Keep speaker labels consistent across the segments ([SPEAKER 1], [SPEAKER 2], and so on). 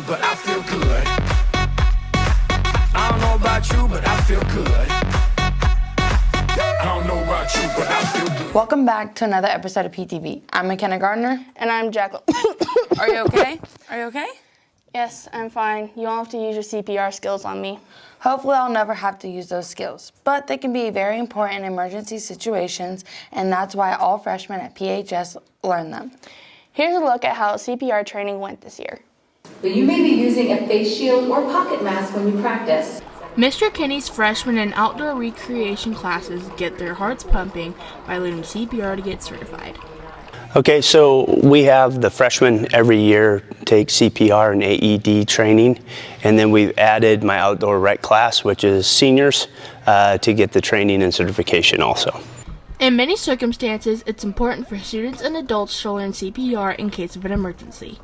[SPEAKER 1] but I feel good. I don't know about you, but I feel good. I don't know about you, but I feel good.
[SPEAKER 2] Welcome back to another episode of PTV. I'm McKenna Gardner.
[SPEAKER 3] And I'm Jacqueline.
[SPEAKER 2] Are you okay? Are you okay?
[SPEAKER 3] Yes, I'm fine. You won't have to use your CPR skills on me.
[SPEAKER 2] Hopefully I'll never have to use those skills, but they can be very important in emergency situations, and that's why all freshmen at PHS learn them.
[SPEAKER 3] Here's a look at how CPR training went this year.
[SPEAKER 4] But you may be using a face shield or pocket mask when you practice.
[SPEAKER 5] Mr. Kinney's freshmen in outdoor recreation classes get their hearts pumping by learning CPR to get certified.
[SPEAKER 6] Okay, so we have the freshmen every year take CPR and AED training, and then we've added my outdoor rec class, which is seniors, to get the training and certification also.
[SPEAKER 5] In many circumstances, it's important for students and adults to learn CPR in case of an emergency.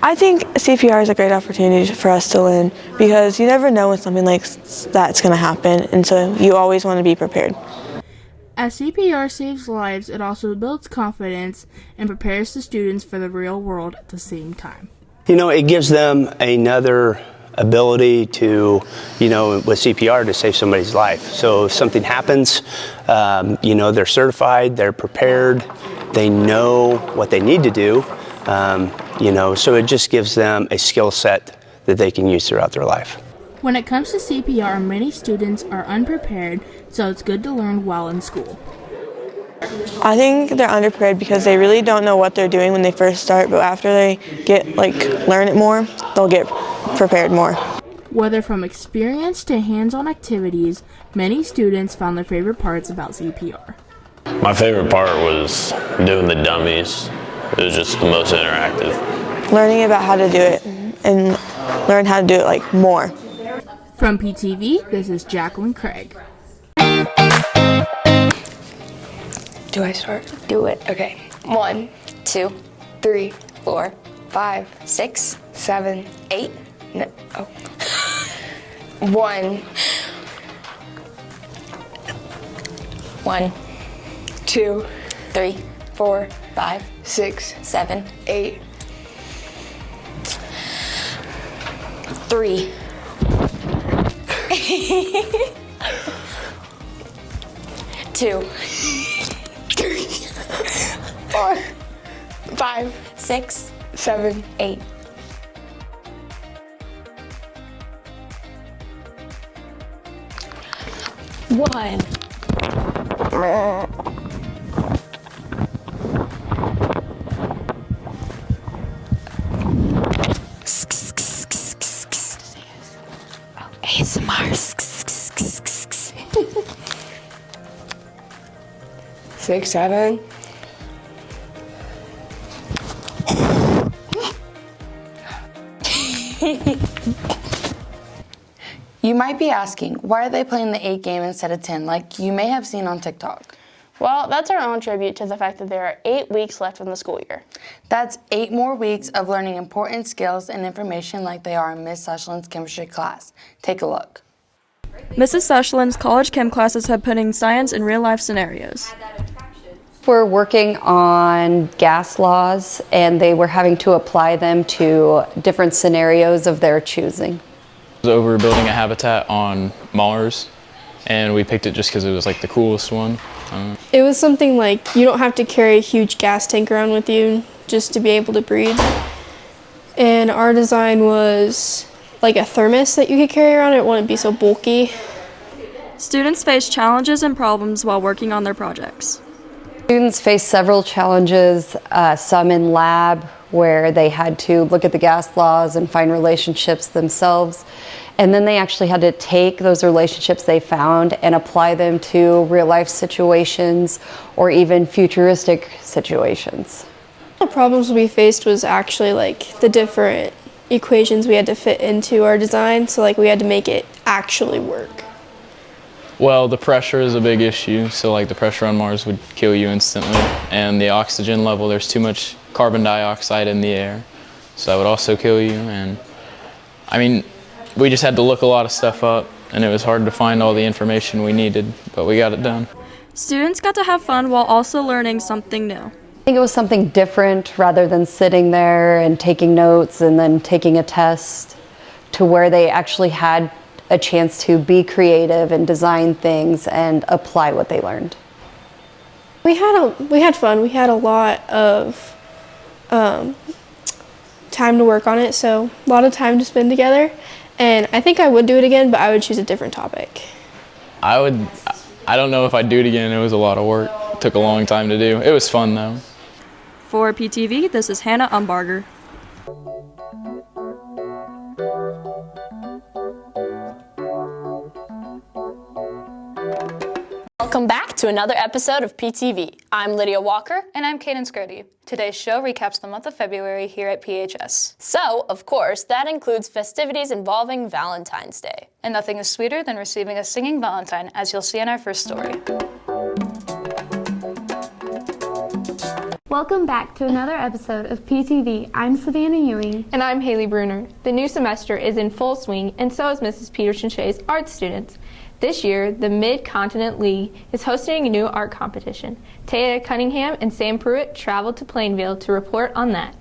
[SPEAKER 7] I think CPR is a great opportunity for us to learn because you never know when something like that's going to happen, and so you always want to be prepared.
[SPEAKER 5] As CPR saves lives, it also builds confidence and prepares the students for the real world at the same time.
[SPEAKER 6] You know, it gives them another ability to, with CPR to save somebody's life. So if something happens, they're certified, they're prepared, they know what they need to do, so it just gives them a skill set that they can use throughout their life.
[SPEAKER 5] When it comes to CPR, many students are unprepared, so it's good to learn while in school.
[SPEAKER 7] I think they're underprepared because they really don't know what they're doing when they first start, but after they learn it more, they'll get prepared more.
[SPEAKER 5] Whether from experience to hands-on activities, many students found their favorite parts about CPR.
[SPEAKER 8] My favorite part was doing the dummies. It was just the most interactive.
[SPEAKER 7] Learning about how to do it and learn how to do it more.
[SPEAKER 5] From PTV, this is Jacqueline Craig.
[SPEAKER 9] Do I start? Do it. Okay. 1, 2, 3, 4, 5, 6, 7, 8. No. Oh. 1. 1, 2, 3, 4, 5, 6, 7, 8. 3. 2, 3, 4, 5, 6, 7, 8. 1. ASMR. 6, 7.
[SPEAKER 2] You might be asking, why are they playing the 8 game instead of 10, like you may have seen on TikTok?
[SPEAKER 3] Well, that's our own tribute to the fact that there are 8 weeks left in the school year.
[SPEAKER 2] That's 8 more weeks of learning important skills and information like they are in Ms. Sushlin's chemistry class. Take a look.
[SPEAKER 10] Mrs. Sushlin's college chem classes have putting science in real-life scenarios.
[SPEAKER 11] We're working on gas laws, and they were having to apply them to different scenarios of their choosing.
[SPEAKER 8] So we were building a habitat on Mars, and we picked it just because it was the coolest one.
[SPEAKER 12] It was something like you don't have to carry a huge gas tank around with you just to be able to breathe. And our design was like a thermos that you could carry around. It wouldn't be so bulky.
[SPEAKER 10] Students face challenges and problems while working on their projects.
[SPEAKER 11] Students face several challenges, some in lab where they had to look at the gas laws and find relationships themselves. And then they actually had to take those relationships they found and apply them to real life situations or even futuristic situations.
[SPEAKER 12] The problems we faced was actually the different equations we had to fit into our design. So we had to make it actually work.
[SPEAKER 8] Well, the pressure is a big issue. So the pressure on Mars would kill you instantly. And the oxygen level, there's too much carbon dioxide in the air. So that would also kill you. And we just had to look a lot of stuff up, and it was hard to find all the information we needed, but we got it done.
[SPEAKER 10] Students got to have fun while also learning something new.
[SPEAKER 11] think it was something different rather than sitting there and taking notes and then taking a test, to where they actually had a chance to be creative and design things and apply what they learned.
[SPEAKER 12] We had fun. We had a lot of time to work on it, so a lot of time to spend together. And I think I would do it again, but I would choose a different topic.
[SPEAKER 8] I don't know if I'd do it again. It was a lot of work. It took a long time to do. It was fun though.
[SPEAKER 10] For PTV, this is Hannah Umbarger.
[SPEAKER 13] Welcome back to another episode of PTV. I'm Lydia Walker.
[SPEAKER 14] And I'm Kaden Scrody. Today's show recaps the month of February here at PHS.
[SPEAKER 13] So, of course, that includes festivities involving Valentine's Day.
[SPEAKER 14] And nothing is sweeter than receiving a singing Valentine, as you'll see in our first story.
[SPEAKER 15] Welcome back to another episode of PTV. I'm Savannah Ewing.
[SPEAKER 3] And I'm Haley Bruner. The new semester is in full swing, and so is Mrs. Peterson Shea's art students. This year, the Mid-Continent League is hosting a new art competition. Taya Cunningham and Sam Pruitt traveled to Plainville to report on that.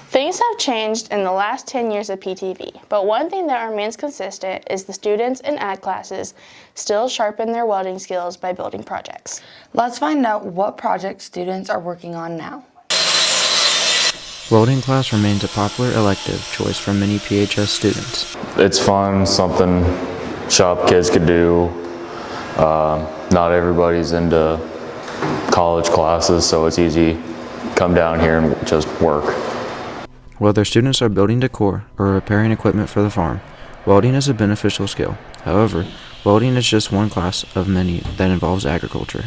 [SPEAKER 2] Things have changed in the last 10 years of PTV, but one thing that remains consistent is the students in ag classes still sharpen their welding skills by building projects. Let's find out what projects students are working on now.
[SPEAKER 16] Welding class remains a popular elective choice for many PHS students.
[SPEAKER 17] It's fun, something shop kids could do. Not everybody's into college classes, so it's easy. Come down here and just work.
[SPEAKER 16] Whether students are building decor or repairing equipment for the farm, welding is a beneficial skill. However, welding is just one class of many that involves agriculture.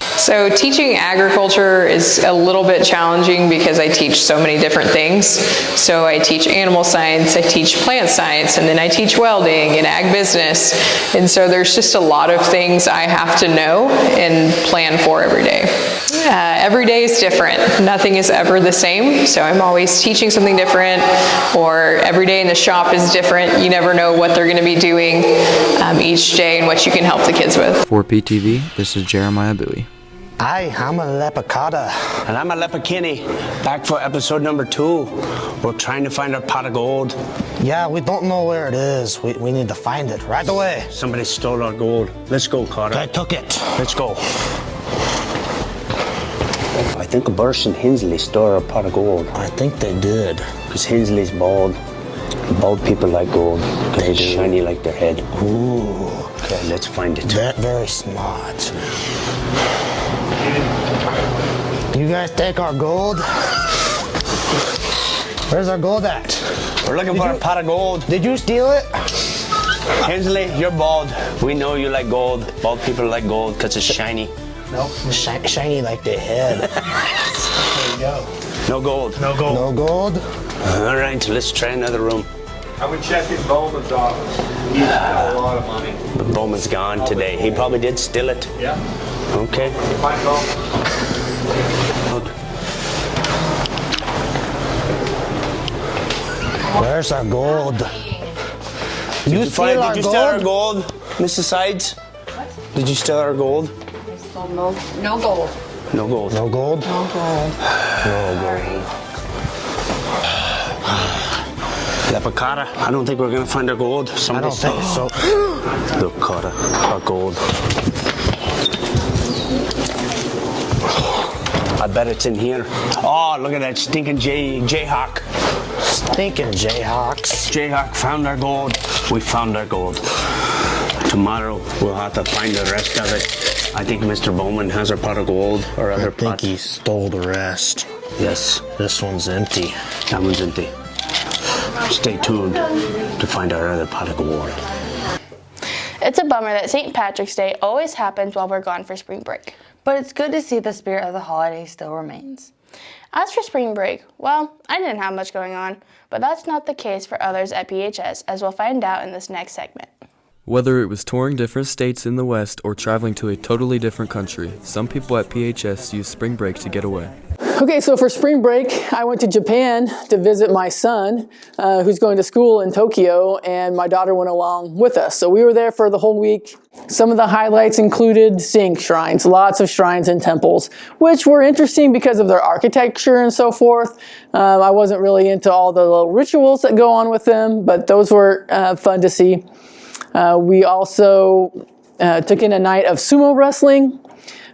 [SPEAKER 18] So teaching agriculture is a little bit challenging because I teach so many different things. So I teach animal science, I teach plant science, and then I teach welding and ag business. And so there's just a lot of things I have to know and plan for every day. Every day is different. Nothing is ever the same. So I'm always teaching something different, or every day in the shop is different. You never know what they're going to be doing each day and what you can help the kids with.
[SPEAKER 16] For PTV, this is Jeremiah Bowie.
[SPEAKER 6] Hi, I'm a Leprechaun. And I'm a Leprechaun. Back for episode number 2. We're trying to find our pot of gold.
[SPEAKER 19] Yeah, we don't know where it is. We need to find it right away.
[SPEAKER 6] Somebody stole our gold. Let's go, Carter.
[SPEAKER 19] I took it.
[SPEAKER 6] Let's go. I think Burst and Hensley stole our pot of gold.
[SPEAKER 19] I think they did.
[SPEAKER 6] Because Hensley's bald. Bald people like gold. Because it's shiny like their head.
[SPEAKER 19] Ooh.
[SPEAKER 6] Okay, let's find it.
[SPEAKER 19] Very smart. You guys take our gold? Where's our gold at?
[SPEAKER 6] We're looking for a pot of gold.
[SPEAKER 19] Did you steal it?
[SPEAKER 6] Hensley, you're bald. We know you like gold. Bald people like gold because it's shiny.
[SPEAKER 19] Nope, shiny like the head. There you go.
[SPEAKER 6] No gold.
[SPEAKER 19] No gold. No gold?
[SPEAKER 6] All right, let's try another room.
[SPEAKER 20] I would check in Bowman's office. He's got a lot of money.
[SPEAKER 6] But Bowman's gone today. He probably did steal it.
[SPEAKER 20] Yeah.
[SPEAKER 6] Okay.
[SPEAKER 20] Find Bowman.
[SPEAKER 19] Where's our gold?
[SPEAKER 6] Did you steal our gold, Mrs. Sides?
[SPEAKER 9] What?
[SPEAKER 6] Did you steal our gold?
[SPEAKER 9] I stole no gold.
[SPEAKER 6] No gold.
[SPEAKER 19] No gold?
[SPEAKER 9] No gold.
[SPEAKER 6] No gold. Leprechaun, I don't think we're gonna find our gold.
[SPEAKER 19] I don't think so.
[SPEAKER 6] Look, Carter, our gold. I bet it's in here. Oh, look at that stinking Jayhawk.
[SPEAKER 19] Stinking Jayhawks.
[SPEAKER 6] Jayhawk found our gold. We found our gold. Tomorrow we'll have to find the rest of it. I think Mr. Bowman has our pot of gold or other pot.
[SPEAKER 19] I think he stole the rest.
[SPEAKER 6] Yes.
[SPEAKER 19] This one's empty.
[SPEAKER 6] That one's empty. Stay tuned to find our other pot of gold.
[SPEAKER 2] It's a bummer that St. Patrick's Day always happens while we're gone for spring break. But it's good to see the spirit of the holiday still remains. As for spring break, well, I didn't have much going on, but that's not the case for others at PHS, as we'll find out in this next segment.
[SPEAKER 21] Whether it was touring different states in the West or traveling to a totally different country, some people at PHS use spring break to get away.
[SPEAKER 1] Okay, so for spring break, I went to Japan to visit my son, who's going to school in Tokyo, and my daughter went along with us. So we were there for the whole week. Some of the highlights included seeing shrines, lots of shrines and temples, which were interesting because of their architecture and so forth. I wasn't really into all the little rituals that go on with them, but those were fun to see. We also took in a night of sumo wrestling.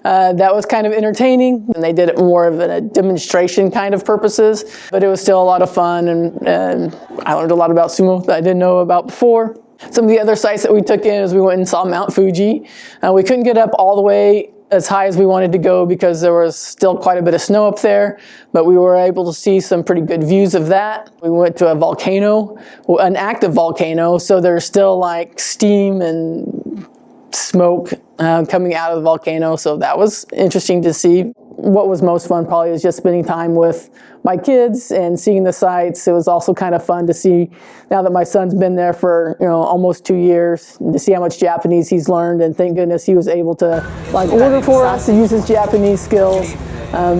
[SPEAKER 1] That was kind of entertaining, and they did it more of a demonstration kind of purposes, but it was still a lot of fun, and I learned a lot about sumo that I didn't know about before. Some of the other sites that we took in is we went and saw Mount Fuji. We couldn't get up all the way as high as we wanted to go because there was still quite a bit of snow up there, but we were able to see some pretty good views of that. We went to a volcano, an active volcano, so there's still like steam and smoke coming out of the volcano, so that was interesting to see. What was most fun probably was just spending time with my kids and seeing the sights. It was also kind of fun to see, now that my son's been there for almost 2 years, to see how much Japanese he's learned, and thank goodness he was able to order for us to use his Japanese skills.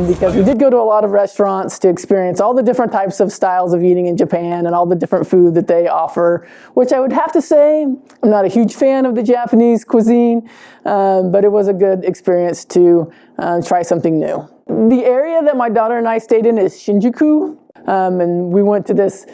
[SPEAKER 1] Because we did go to a lot of restaurants to experience all the different types of styles of eating in Japan and all the different food that they offer, which I would have to say, I'm not a huge fan of the Japanese cuisine, but it was a good experience to try something new. The area that my daughter and I stayed in is Shinjuku, and we went to this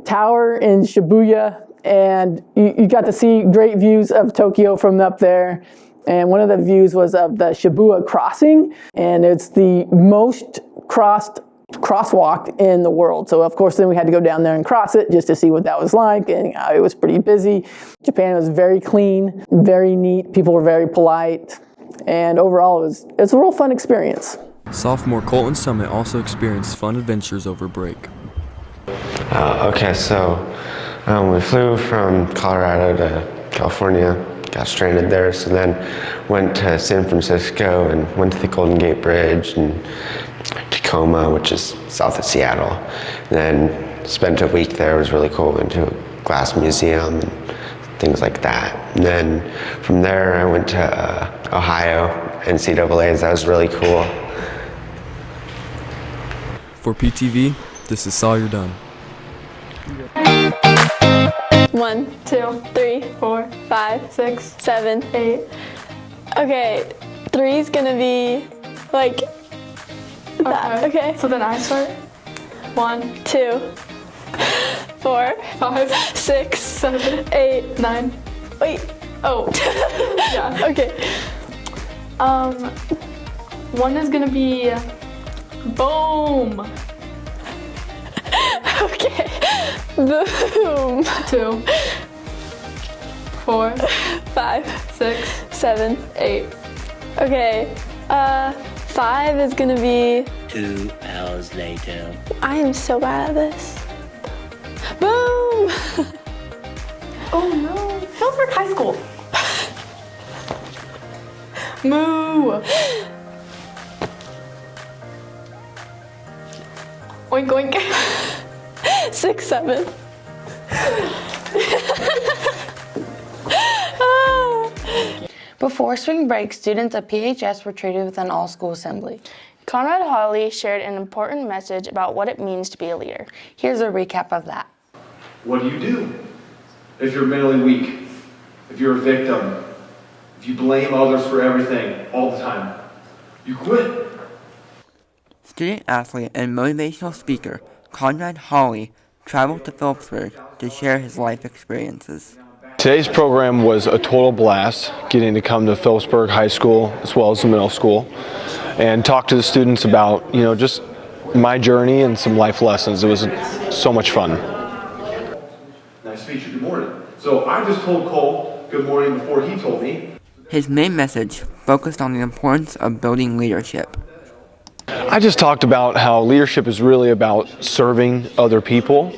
[SPEAKER 1] tower in Shibuya, and you got to see great views of Tokyo from up there. And one of the views was of the Shibuya crossing, and it's the most crosswalk in the world. So of course then we had to go down there and cross it just to see what that was like, and it was pretty busy. Japan was very clean, very neat, people were very polite, and overall it's a real fun experience.
[SPEAKER 21] Sophomore Colton Summit also experienced fun adventures over break.
[SPEAKER 22] Okay, so we flew from Colorado to California. Got stranded there, so then went to San Francisco and went to the Golden Gate Bridge and Tacoma, which is south of Seattle. And then spent a week there. It was really cool. Went to a glass museum and things like that. And then from there I went to Ohio, NCAAs. That was really cool.
[SPEAKER 21] For PTV, this is Sawyer Dunn.
[SPEAKER 12] 1, 2, 3, 4, 5, 6, 7, 8. Okay, 3 is gonna be like that. Okay. So then I start. 1, 2, 4, 5, 6, 7, 8, 9. Wait. Oh. Yeah. Okay. 1 is gonna be boom. Okay. Boom. 2, 4, 5, 6, 7, 8. Okay. 5 is gonna be
[SPEAKER 23] 2 hours later.
[SPEAKER 12] I am so bad at this. Boom! Oh no. Phillipsburg High School. Moo! Oink oink. 6, 7.
[SPEAKER 2] Before spring break, students at PHS were treated with an all-school assembly. Conrad Hawley shared an important message about what it means to be a leader. Here's a recap of that.
[SPEAKER 20] What do you do if you're mentally weak, if you're a victim, if you blame others for everything all the time? You quit.
[SPEAKER 24] Student athlete and motivational speaker Conrad Hawley traveled to Phillipsburg to share his life experiences.
[SPEAKER 25] Today's program was a total blast, getting to come to Phillipsburg High School as well as the middle school and talk to the students about, just my journey and some life lessons. It was so much fun.
[SPEAKER 20] Nice to meet you. Good morning. So I just told Cole good morning before he told me.
[SPEAKER 24] His main message focused on the importance of building leadership.
[SPEAKER 25] I just talked about how leadership is really about serving other people,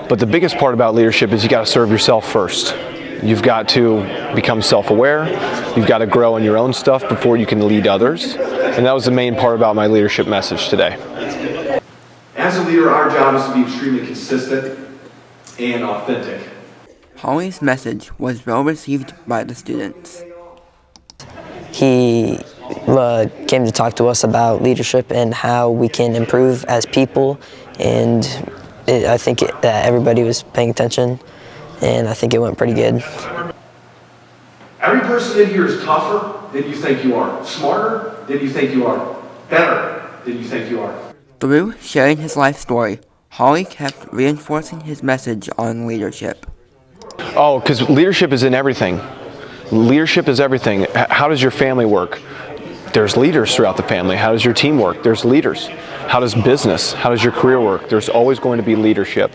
[SPEAKER 25] but the biggest part about leadership is you got to serve yourself first. You've got to become self-aware, you've got to grow in your own stuff before you can lead others, and that was the main part about my leadership message today.
[SPEAKER 20] As a leader, our job is to be extremely consistent and authentic.
[SPEAKER 24] Hawley's message was well received by the students.
[SPEAKER 26] He
[SPEAKER 4] came to talk to us about leadership and how we can improve as people, and I think that everybody was paying attention, and I think it went pretty good.
[SPEAKER 20] Every person in here is tougher than you think you are, smarter than you think you are, better than you think you are.
[SPEAKER 24] Through sharing his life story, Holly kept reinforcing his message on leadership.
[SPEAKER 25] Oh, because leadership is in everything. Leadership is everything. How does your family work? There's leaders throughout the family. How does your team work? There's leaders. How does business, how does your career work? There's always going to be leadership.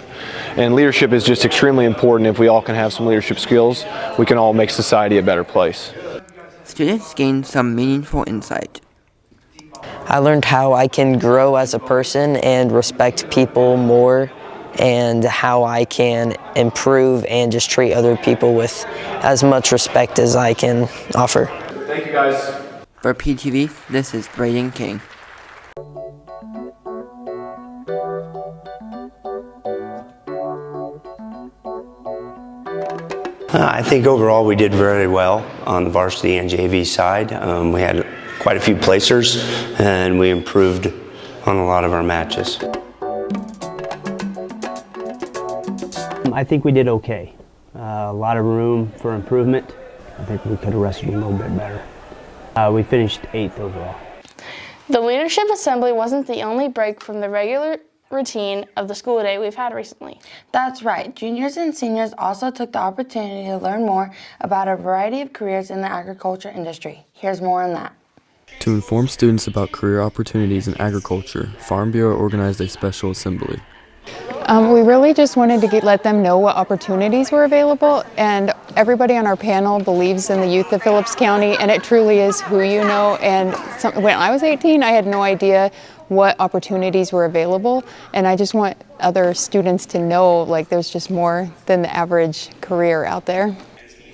[SPEAKER 25] And leadership is just extremely important. If we all can have some leadership skills, we can all make society a better place.
[SPEAKER 24] Students gained some meaningful insight.
[SPEAKER 4] I learned how I can grow as a person and respect people more, and how I can improve and just treat other people with as much respect as I can offer.
[SPEAKER 20] Thank you, guys.
[SPEAKER 24] For PTV, this is Braden King.
[SPEAKER 6] I think overall we did very well on the varsity and JV side. We had quite a few placers, and we improved on a lot of our matches.
[SPEAKER 5] I think we did okay. A lot of room for improvement. I think we could have wrestled a little bit better. We finished 8th overall.
[SPEAKER 2] The leadership assembly wasn't the only break from the regular routine of the school day we've had recently.
[SPEAKER 7] That's right. Juniors and seniors also took the opportunity to learn more about a variety of careers in the agriculture industry. Here's more on that.
[SPEAKER 21] To inform students about career opportunities in agriculture, Farm Bureau organized a special assembly.
[SPEAKER 8] We really just wanted to let them know what opportunities were available, and everybody on our panel believes in the youth of Phillips County, and it truly is who you know. And when I was 18, I had no idea what opportunities were available, and I just want other students to know, like, there's just more than the average career out there.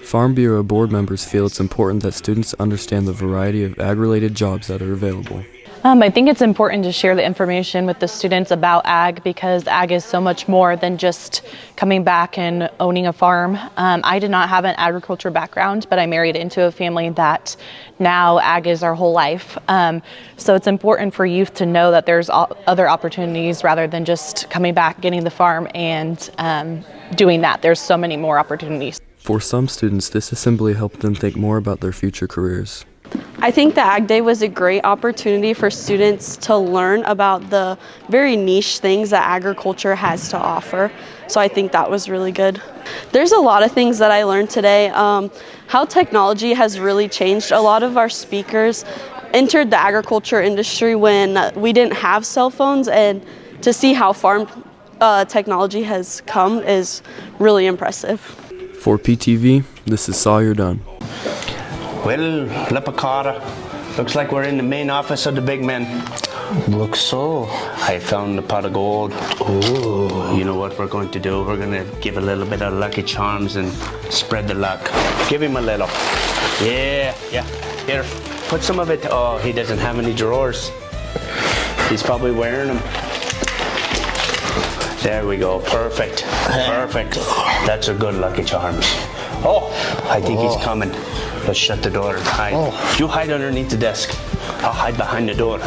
[SPEAKER 21] Farm Bureau board members feel it's important that students understand the variety of ag-related jobs that are available.
[SPEAKER 11] I think it's important to share the information with the students about ag, because ag is so much more than just coming back and owning a farm. I did not have an agriculture background, but I married into a family that now ag is our whole life. So it's important for youth to know that there's other opportunities rather than just coming back, getting the farm, and doing that. There's so many more opportunities.
[SPEAKER 21] For some students, this assembly helped them think more about their future careers.
[SPEAKER 26] I think the Ag Day was a great opportunity for students to learn about the very niche things that agriculture has to offer. So I think that was really good. There's a lot of things that I learned today. How technology has really changed. A lot of our speakers entered the agriculture industry when we didn't have cell phones, and to see how farm technology has come is really impressive.
[SPEAKER 21] For PTV, this is Sawyer Dunn.
[SPEAKER 6] Well, Leprechaun, looks like we're in the main office of the big men.
[SPEAKER 19] Looks so.
[SPEAKER 6] I found the pot of gold.
[SPEAKER 19] Ooh.
[SPEAKER 6] You know what we're going to do? We're going to give a little bit of Lucky Charms and spread the luck. Give him a little. Yeah. Here, put some of it. Oh, he doesn't have any drawers. He's probably wearing them. There we go. Perfect. That's a good Lucky Charms. Oh, I think he's coming. Let's shut the door and hide.
[SPEAKER 19] Oh.
[SPEAKER 6] You hide underneath the desk. I'll hide behind the door.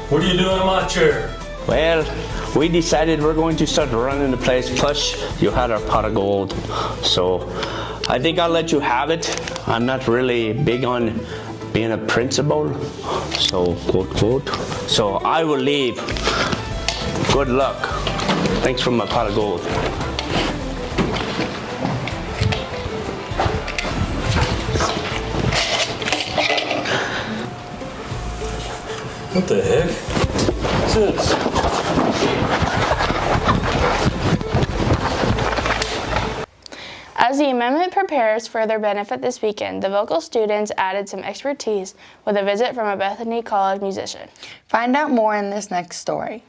[SPEAKER 27] What are you doing in my chair?
[SPEAKER 6] Well, we decided we're going to start running the place. Plus, you had our pot of gold. So I think I'll let you have it. I'm not really big on being a principal. So, quote. So I will leave. Good luck. Thanks for my pot of gold.
[SPEAKER 27] What the heck? What's this?
[SPEAKER 2] As the amendment prepares for their benefit this weekend, the vocal students added some expertise with a visit from a Bethany College musician.
[SPEAKER 7] Find out more in this next story.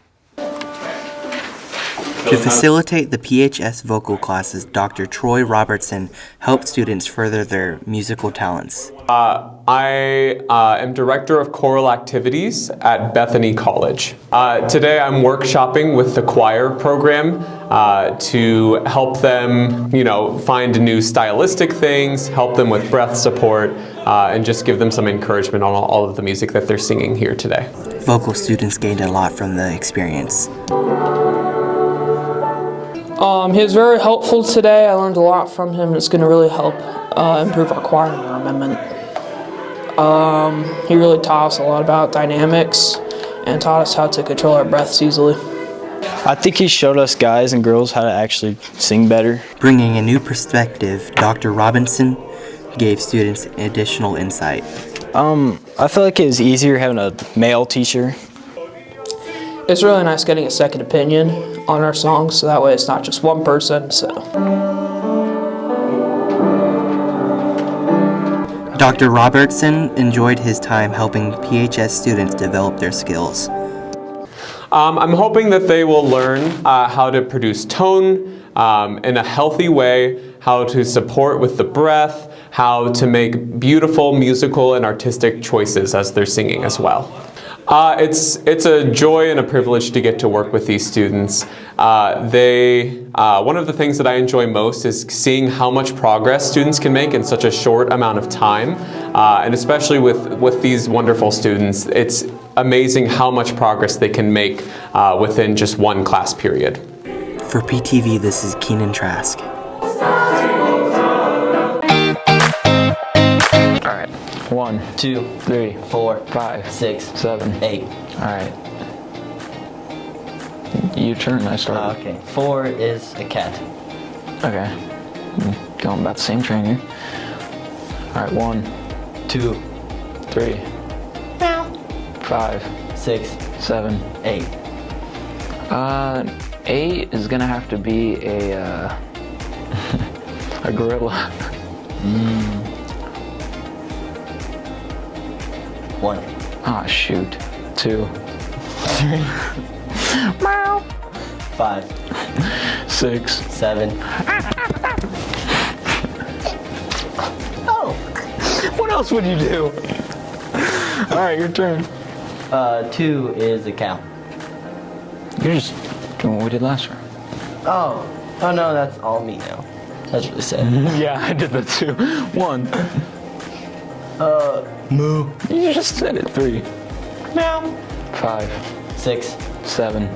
[SPEAKER 24] To facilitate the PHS vocal classes, Dr. Troy Robertson helped students further their musical talents.
[SPEAKER 3] I am Director of Choral Activities at Bethany College. Today I'm workshopping with the choir program to help them, find new stylistic things, help them with breath support, and just give them some encouragement on all of the music that they're singing here today.
[SPEAKER 24] Vocal students gained a lot from the experience.
[SPEAKER 10] He was very helpful today. I learned a lot from him, and it's going to really help improve our choir environment. He really taught us a lot about dynamics and taught us how to control our breaths easily.
[SPEAKER 13] I think he showed us guys and girls how to actually sing better.
[SPEAKER 24] Bringing a new perspective, Dr. Robinson gave students additional insight.
[SPEAKER 13] I feel like it was easier having a male teacher.
[SPEAKER 10] It's really nice getting a second opinion on our songs, so that way it's not just one person.
[SPEAKER 24] Dr. Robertson enjoyed his time helping PHS students develop their skills.
[SPEAKER 3] I'm hoping that they will learn how to produce tone in a healthy way, how to support with the breath, how to make beautiful musical and artistic choices as they're singing as well. It's a joy and a privilege to get to work with these students. One of the things that I enjoy most is seeing how much progress students can make in such a short amount of time, and especially with these wonderful students, it's amazing how much progress they can make within just one class period.
[SPEAKER 24] For PTV, this is Keenan Trask.
[SPEAKER 13] All right. 1, 2, 3, 4, 5, 6, 7, 8. All right. Your turn, I start.
[SPEAKER 4] Okay. 4 is a cat.
[SPEAKER 13] Okay. Going about the same train here. All right. 1, 2, 3, 5,
[SPEAKER 4] 6,
[SPEAKER 13] 7,
[SPEAKER 4] 8.
[SPEAKER 13] 8 is gonna have to be a a gorilla.
[SPEAKER 4] 1.
[SPEAKER 13] Ah, shoot. 2, 3.
[SPEAKER 4] Meow. 5,
[SPEAKER 13] 6,
[SPEAKER 4] 7.
[SPEAKER 13] Oh, what else would you do? All right, your turn.
[SPEAKER 4] 2 is a cow.
[SPEAKER 13] You're just doing what we did last round.
[SPEAKER 4] Oh no, that's all me now. That's really sad.
[SPEAKER 13] Yeah, I did that too. 1.
[SPEAKER 4] Moo.
[SPEAKER 13] You just said it. 3.
[SPEAKER 4] Meow.
[SPEAKER 13] 5,
[SPEAKER 4] 6,
[SPEAKER 13] 7.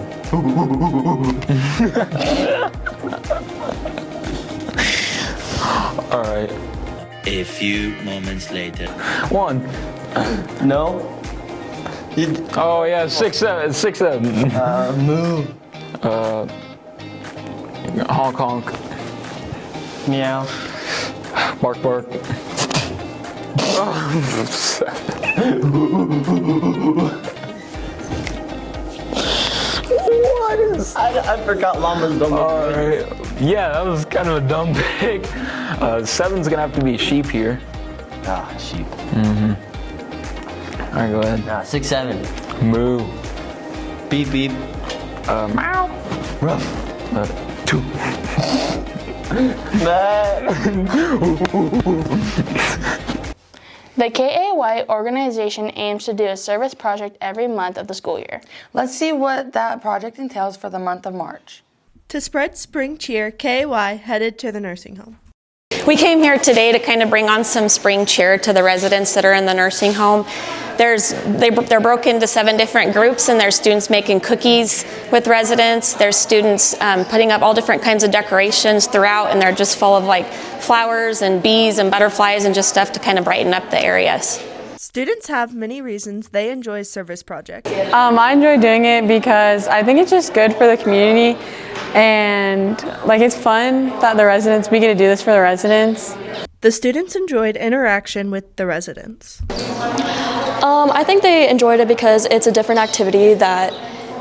[SPEAKER 13] All right.
[SPEAKER 23] A few moments later.
[SPEAKER 13] 1.
[SPEAKER 4] No.
[SPEAKER 13] Oh yeah, 6, 7, 6, 7.
[SPEAKER 4] Moo.
[SPEAKER 13] Honk honk.
[SPEAKER 4] Meow.
[SPEAKER 13] Bark bark.
[SPEAKER 4] What is? I forgot llamas don't look
[SPEAKER 13] All right. Yeah, that was kind of a dumb pick. 7's gonna have to be sheep here.
[SPEAKER 4] Ah, sheep.
[SPEAKER 13] Mm-hmm. All right, go ahead.
[SPEAKER 4] 6, 7.
[SPEAKER 13] Moo.
[SPEAKER 4] Beep beep.
[SPEAKER 13] Meow.
[SPEAKER 4] Ruff.
[SPEAKER 13] 2.
[SPEAKER 2] The KAY organization aims to do a service project every month of the school year.
[SPEAKER 7] Let's see what that project entails for the month of March.
[SPEAKER 14] To spread spring cheer, KAY headed to the nursing home.
[SPEAKER 11] We came here today to kind of bring on some spring cheer to the residents that are in the nursing home. They're broken into 7 different groups, and there's students making cookies with residents. There's students putting up all different kinds of decorations throughout, and they're just full of like flowers and bees and butterflies and just stuff to kind of brighten up the areas.
[SPEAKER 14] Students have many reasons they enjoy service projects.
[SPEAKER 15] I enjoy doing it because I think it's just good for the community, and like it's fun that we get to do this for the residents.
[SPEAKER 14] The students enjoyed interaction with the residents.
[SPEAKER 17] I think they enjoyed it because it's a different activity that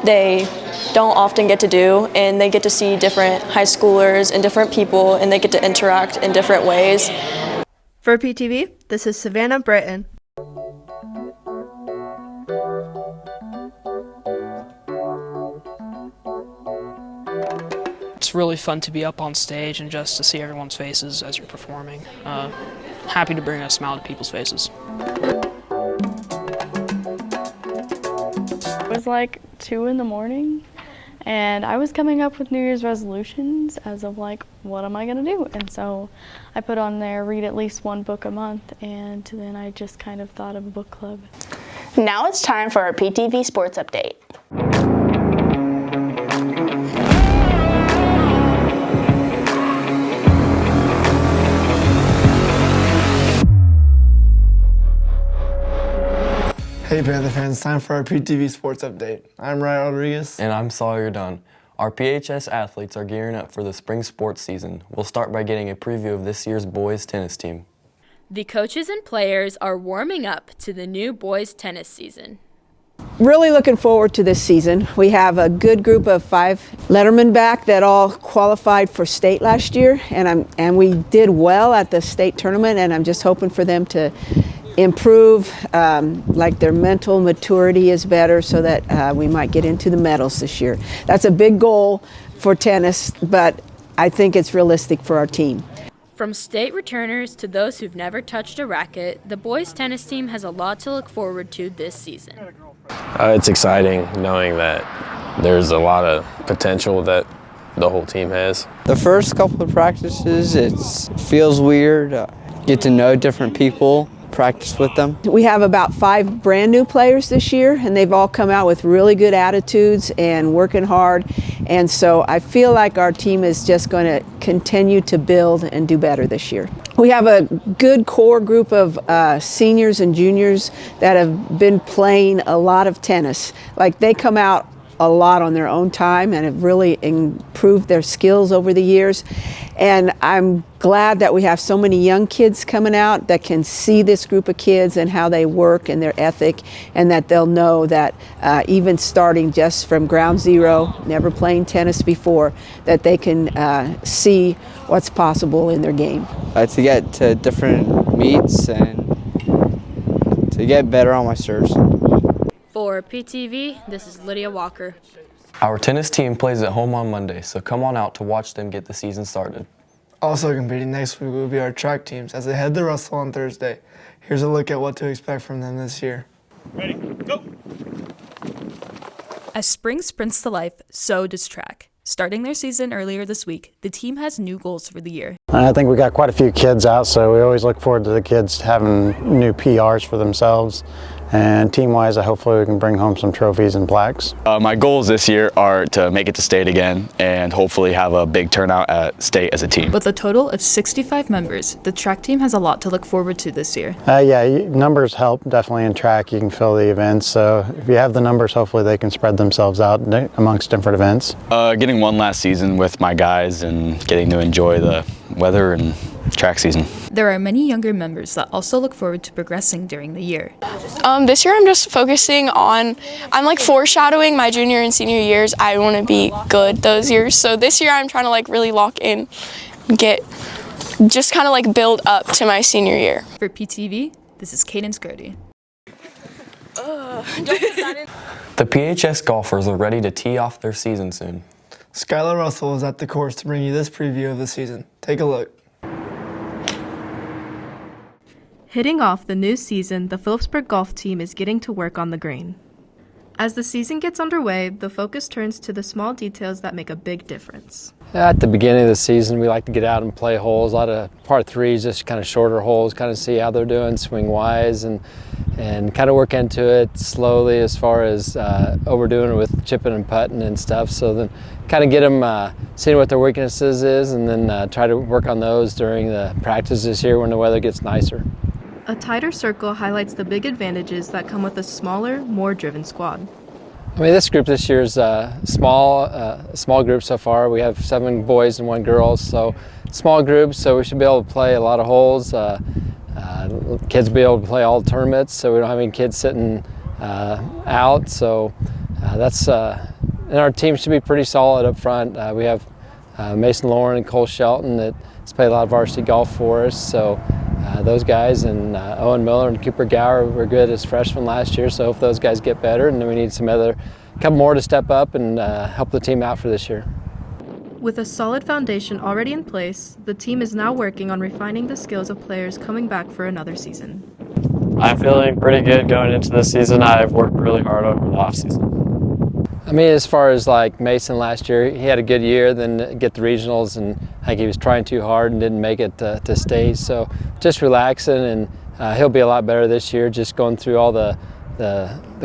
[SPEAKER 17] they don't often get to do, and they get to see different high schoolers and different people, and they get to interact in different ways.
[SPEAKER 14] For PTV, this is Savannah Britton.
[SPEAKER 10] really fun to be up on stage and just to see everyone's faces as you're performing. Happy to bring a smile to people's faces.
[SPEAKER 1] It was like 2 in the morning, and I was coming up with New Year's resolutions as of like, what am I gonna do? And so I put on there, read at least 1 book a month, and then I just kind of thought of a book club.
[SPEAKER 2] Now it's time for our PTV sports update.
[SPEAKER 9] Hey Panther fans, time for our PTV Sports Update. I'm Ryan Rodriguez.
[SPEAKER 21] And I'm Sawyer Dunn. Our PHS athletes are gearing up for the spring sports season. We'll start by getting a preview of this year's boys tennis team.
[SPEAKER 12] The coaches and players are warming up to the new boys tennis season.
[SPEAKER 16] Really looking forward to this season. We have a good group of 5 lettermen back that all qualified for state last year, and we did well at the state tournament, and I'm just hoping for them to improve, like their mental maturity is better so that we might get into the medals this year. That's a big goal for tennis, but I think it's realistic for our team.
[SPEAKER 12] From state returners to those who've never touched a racket, the boys tennis team has a lot to look forward to this season.
[SPEAKER 18] It's exciting knowing that there's a lot of potential that the whole team has.
[SPEAKER 22] The first couple of practices, it feels weird. Get to know different people, practice with them.
[SPEAKER 16] We have about 5 brand new players this year, and they've all come out with really good attitudes and working hard. And so I feel like our team is just going to continue to build and do better this year. We have a good core group of seniors and juniors that have been playing a lot of tennis. Like they come out a lot on their own time and have really improved their skills over the years. And I'm glad that we have so many young kids coming out that can see this group of kids and how they work and their ethic, and that they'll know that even starting just from ground zero, never playing tennis before, that they can see what's possible in their game.
[SPEAKER 22] To get to different meets and to get better on my serves.
[SPEAKER 12] For PTV, this is Lydia Walker.
[SPEAKER 21] Our tennis team plays at home on Monday, so come on out to watch them get the season started.
[SPEAKER 9] Also competing next week will be our track teams as they head to Russell on Thursday. Here's a look at what to expect from them this year.
[SPEAKER 25] Ready, go!
[SPEAKER 28] As spring sprints to life, so does track. Starting their season earlier this week, the team has new goals for the year.
[SPEAKER 29] I think we got quite a few kids out, so we always look forward to the kids having new PRs for themselves. And team-wise, hopefully we can bring home some trophies and plaques.
[SPEAKER 30] My goals this year are to make it to state again and hopefully have a big turnout at state as a team.
[SPEAKER 28] With a total of 65 members, the track team has a lot to look forward to this year.
[SPEAKER 29] Yeah, numbers help definitely in track. You can fill the events, so if you have the numbers, hopefully they can spread themselves out amongst different events.
[SPEAKER 30] Getting one last season with my guys and getting to enjoy the weather and track season.
[SPEAKER 28] There are many younger members that also look forward to progressing during the year.
[SPEAKER 31] This year I'm just focusing on, I'm like foreshadowing my junior and senior years. I want to be good those years. So this year I'm trying to like really lock in, just kind of like build up to my senior year.
[SPEAKER 28] For PTV, this is Cadence Grody.
[SPEAKER 21] The PHS golfers are ready to tee off their season soon.
[SPEAKER 9] Skylar Russell is at the course to bring you this preview of the season. Take a look.
[SPEAKER 14] Hitting off the new season, the Phillipsburg golf team is getting to work on the green. As the season gets underway, the focus turns to the small details that make a big difference.
[SPEAKER 32] At the beginning of the season, we like to get out and play holes. A lot of par threes, just kind of shorter holes, kind of see how they're doing swing-wise, and kind of work into it slowly as far as overdoing it with chipping and putting and stuff. So then kind of get them seeing what their weaknesses is, and then try to work on those during the practice this year when the weather gets nicer.
[SPEAKER 14] A tighter circle highlights the big advantages that come with a smaller, more driven squad.
[SPEAKER 32] I mean, this group this year is a small group so far. We have 7 boys and 1 girl, so small group, so we should be able to play a lot of holes. Kids will be able to play all tournaments, so we don't have any kids sitting out. So and our team should be pretty solid up front. We have Mason Lauren and Cole Shelton that play a lot of varsity golf for us. So those guys and Owen Miller and Cooper Gower were good as freshmen last year, so if those guys get better, and then we need couple more to step up and help the team out for this year.
[SPEAKER 14] With a solid foundation already in place, the team is now working on refining the skills of players coming back for another season.
[SPEAKER 22] I'm feeling pretty good going into this season. I've worked really hard over the off season. I mean, as far as like Mason last year, he had a good year, then get the regionals, and I think he was trying too hard and didn't make it to state. So just relaxing, and he'll be a lot better this year, just going through all the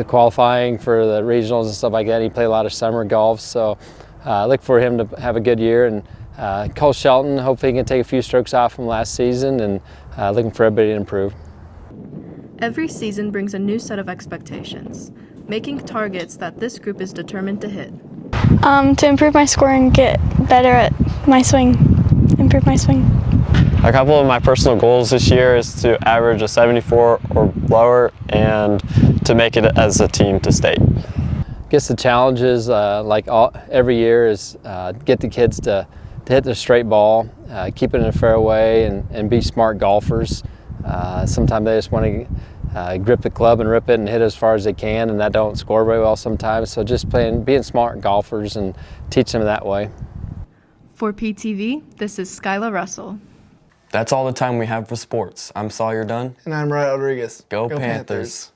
[SPEAKER 22] qualifying for the regionals and stuff like that. He played a lot of summer golf, so look for him to have a good year. And Cole Shelton, hopefully he can take a few strokes off from last season, and looking for everybody to improve.
[SPEAKER 14] Every season brings a new set of expectations, making targets that this group is determined to hit.
[SPEAKER 31] To improve my score and get better at my swing, improve my swing.
[SPEAKER 22] A couple of my personal goals this year is to average a 74 or lower, and to make it as a team to state. I guess the challenge is, every year, is get the kids to hit the straight ball, keep it in a fairway, and be smart golfers. Sometimes they just want to grip the club and rip it and hit as far as they can, and that don't score very well sometimes. So just being smart golfers and teach them that way.
[SPEAKER 14] For PTV, this is Skyla Russell.
[SPEAKER 21] That's all the time we have for sports. I'm Sawyer Dunn.
[SPEAKER 9] And I'm Ryan Rodriguez.
[SPEAKER 21] Go Panthers.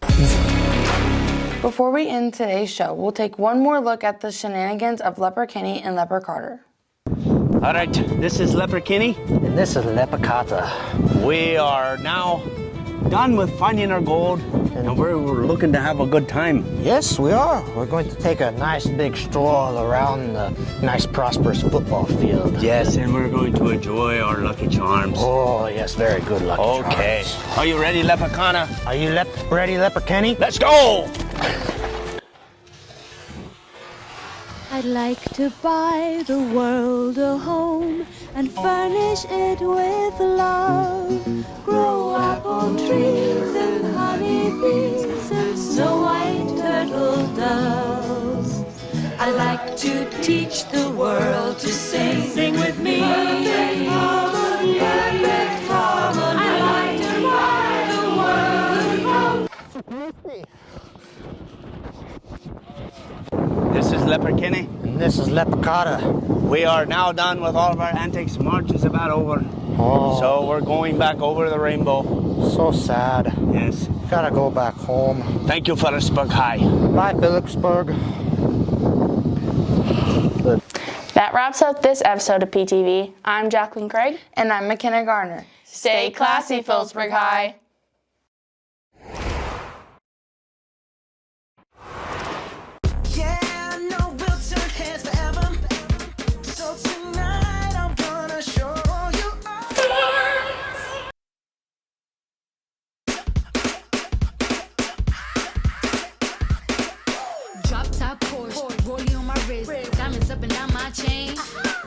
[SPEAKER 7] Before we end today's show, we'll take one more look at the shenanigans of Leprechaun and Leprechaun.
[SPEAKER 3] All right, this is Leprechaun.
[SPEAKER 4] And this is Leprechaun.
[SPEAKER 3] We are now done with finding our gold, and we're looking to have a good time.
[SPEAKER 4] Yes, we are. We're going to take a nice big stroll around the nice, prosperous football field.
[SPEAKER 3] Yes, and we're going to enjoy our Lucky Charms.
[SPEAKER 4] Oh, yes, very good Lucky Charms.
[SPEAKER 3] Okay. Are you ready, Leprechaun?
[SPEAKER 4] Are you ready, Leprechaun?
[SPEAKER 3] Let's go!
[SPEAKER 5] I'd like to buy the world a home and furnish it with love. Grow apple trees and honey bees and snow white turtle doves. I like to teach the world to sing. Sing with me. Perfect harmony. Perfect harmony. I like to buy the world a home.
[SPEAKER 3] This is Leprechaun.
[SPEAKER 4] And this is Leprechaun.
[SPEAKER 3] We are now done with all of our antics. March is about over.
[SPEAKER 4] Oh.
[SPEAKER 3] So we're going back over the rainbow.
[SPEAKER 4] So sad.
[SPEAKER 3] Yes.
[SPEAKER 4] Gotta go back home.
[SPEAKER 3] Thank you, Phillipsburg High.
[SPEAKER 4] Bye, Phillipsburg.
[SPEAKER 2] That wraps up this episode of PTV. I'm Jacqueline Craig.
[SPEAKER 7] And I'm McKenna Garner.
[SPEAKER 2] Stay classy, Phillipsburg High.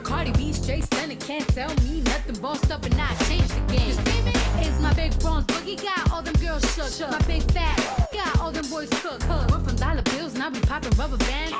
[SPEAKER 6] Cardi B straight stunning, can't tell me nothing. Bossed up and I changed the game. You see me? It's my big bronze boogie, got all them girls shook. My big fat got all them boys cooked. Went from dollar bills, now we popping rubber bands.